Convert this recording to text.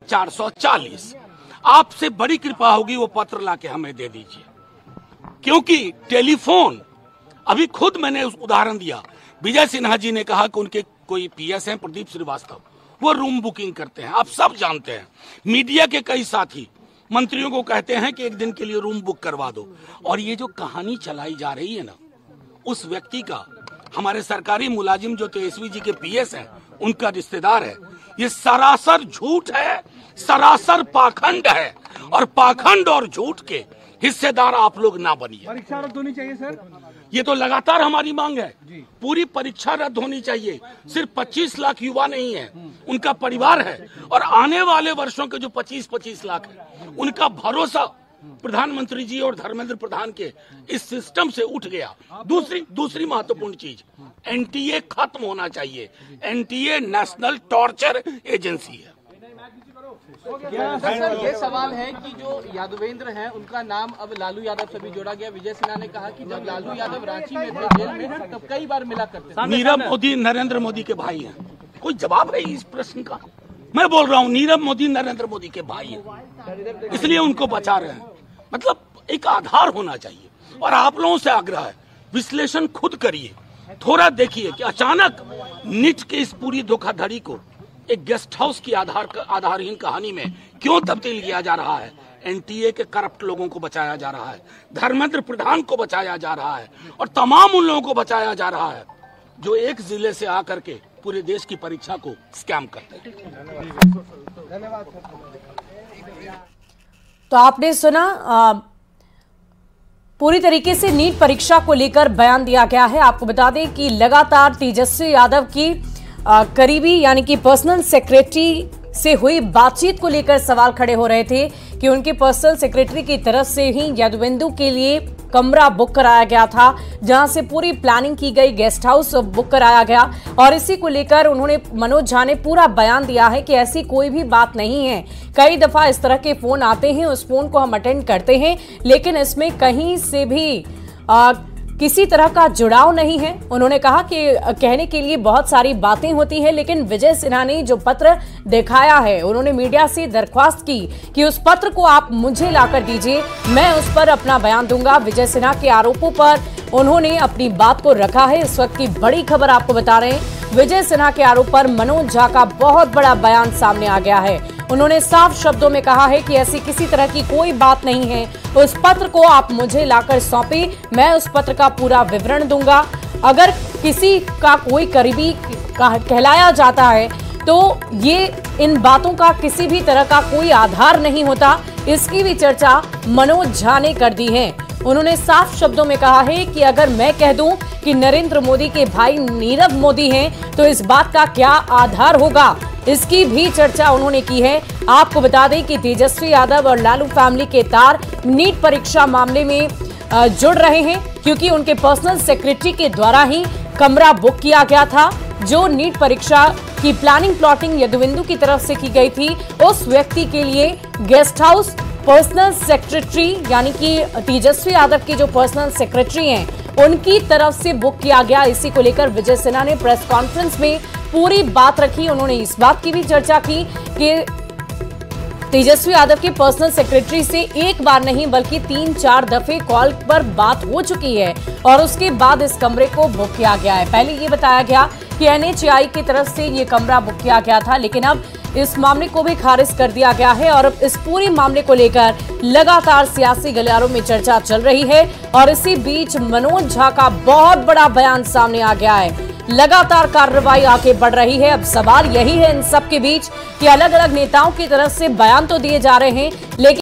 440। आपसे बड़ी कृपा होगी वो पत्र लाके हमें दे दीजिए, क्योंकि टेलीफोन, अभी खुद मैंने उदाहरण दिया, विजय सिन्हा जी ने कहा कि उनके कोई पीएस हैं प्रदीप श्रीवास्तव, वो रूम बुकिंग करते हैं, आप सब जानते हैं। मीडिया के कई साथी मंत्रियों को कहते हैं कि एक दिन के लिए रूम बुक करवा दो, और ये जो कहानी चलाई जा रही है ना, उस व्यक्ति का, हमारे सरकारी मुलाजिम जो तेजस्वी जी के पीएस हैं, उनका रिश्तेदार है, ये सरासर झूठ है, सरासर पाखंड है, और पाखंड और झूठ के हिस्सेदार आप लोग ना बनिए। परीक्षा रद्द होनी चाहिए सर, ये तो लगातार हमारी मांग है, पूरी परीक्षा रद्द होनी चाहिए। सिर्फ 25 लाख युवा नहीं है, उनका परिवार है, और आने वाले वर्षों के जो 25 लाख है, उनका भरोसा प्रधानमंत्री जी और धर्मेंद्र प्रधान के इस सिस्टम से उठ गया। दूसरी महत्वपूर्ण चीज, एनटीए खत्म होना चाहिए। एनटीए नेशनल टॉर्चर एजेंसी है। सर, ये सवाल है कि जो यादवेंद्र हैं उनका नाम अब लालू यादव से भी जोड़ा गया। विजय सिन्हा ने कहा कि जब लालू यादव रांची में थे जेल में, तब कई बार मिला करते थे। नीरव मोदी नरेंद्र मोदी के भाई हैं। कोई जवाब है इस प्रश्न का? मैं बोल रहा हूँ, नीरव मोदी नरेंद्र मोदी के भाई हैं, इसलिए उनको बचा रहे हैं। मतलब एक आधार होना चाहिए, और आप लोगों से आग्रह है, विश्लेषण खुद करिए, थोड़ा देखिए कि अचानक नीट के इस पूरी धोखाधड़ी को एक गेस्ट हाउस की आधारहीन कहानी में क्यों तब्दील किया जा रहा है। एनटीए के करप्ट लोगों को बचाया जा रहा है, धर्मेंद्र प्रधान को बचाया जा रहा है, और तमाम उन लोगों को बचाया जा रहा है जो एक जिले से आकर के पूरे देश की परीक्षा को स्कैम करते हैं। तो आपने सुना, पूरी तरीके से नीट परीक्षा को लेकर बयान दिया गया है। आपको बता दें कि लगातार तेजस्वी यादव की करीबी यानी कि पर्सनल सेक्रेटरी से हुई बातचीत को लेकर सवाल खड़े हो रहे थे कि उनके पर्सनल सेक्रेटरी की तरफ से ही यादवेंदु के लिए कमरा बुक कराया गया था, जहां से पूरी प्लानिंग की गई, गेस्ट हाउस बुक कराया गया। और इसी को लेकर उन्होंने, मनोज झा ने पूरा बयान दिया है कि ऐसी कोई भी बात नहीं है। कई दफा इस तरह के फोन आते हैं, उस फोन को हम अटेंड करते हैं, लेकिन इसमें कहीं से भी किसी तरह का जुड़ाव नहीं है। उन्होंने कहा कि कहने के लिए बहुत सारी बातें होती हैं, लेकिन विजय सिन्हा ने जो पत्र दिखाया है, उन्होंने मीडिया से दरख्वास्त की कि उस पत्र को आप मुझे लाकर दीजिए, मैं उस पर अपना बयान दूंगा। विजय सिन्हा के आरोपों पर उन्होंने अपनी बात को रखा है। इस वक्त की बड़ी खबर आपको बता रहे हैं, विजय सिन्हा के आरोप पर मनोज झा का बहुत बड़ा बयान सामने आ गया है। उन्होंने साफ शब्दों में कहा है कि ऐसी किसी तरह की कोई बात नहीं है, उस पत्र को आप मुझे लाकर सौंपे, मैं उस पत्र का पूरा विवरण दूंगा। अगर किसी का कोई करीबी कहलाया जाता है तो ये इन बातों का किसी भी तरह का कोई आधार नहीं होता। इसकी भी चर्चा मनोज झा ने कर दी है। उन्होंने साफ शब्दों में कहा है कि अगर मैं कह दूं कि नरेंद्र मोदी के भाई नीरव मोदी हैं, तो इस बात का क्या आधार होगा, इसकी भी चर्चा उन्होंने की है। आपको बता दें कि तेजस्वी यादव और लालू फैमिली के तार नीट परीक्षा मामले में जुड़ रहे हैं, क्योंकि उनके पर्सनल सेक्रेटरी के द्वारा ही कमरा बुक किया गया था। जो नीट परीक्षा की प्लानिंग प्लॉटिंग यादवेंदु की तरफ से की गई थी, उस व्यक्ति के लिए गेस्ट हाउस पर्सनल सेक्रेटरी यानी कि तेजस्वी यादव की जो पर्सनल सेक्रेटरी हैं, उनकी तरफ से बुक किया गया। इसी को लेकर विजय सिन्हा ने प्रेस कॉन्फ्रेंस में पूरी बात रखी। उन्होंने इस बात की भी चर्चा की कि तेजस्वी यादव के पर्सनल सेक्रेटरी से एक बार नहीं बल्कि 3-4 दफे कॉल पर बात हो चुकी है, और उसके बाद इस कमरे को बुक किया गया है। पहले ये बताया गया कि एनएचएआई की तरफ से ये कमरा बुक किया गया था, लेकिन अब इस मामले को भी खारिज कर दिया गया है। और अब इस पूरे मामले को लेकर लगातार सियासी गलियारों में चर्चा चल रही है, और इसी बीच मनोज झा का बहुत बड़ा बयान सामने आ गया है। लगातार कार्रवाई आगे बढ़ रही है। अब सवाल यही है इन सब के बीच कि अलग अलग नेताओं की तरफ से बयान तो दिए जा रहे हैं, लेकिन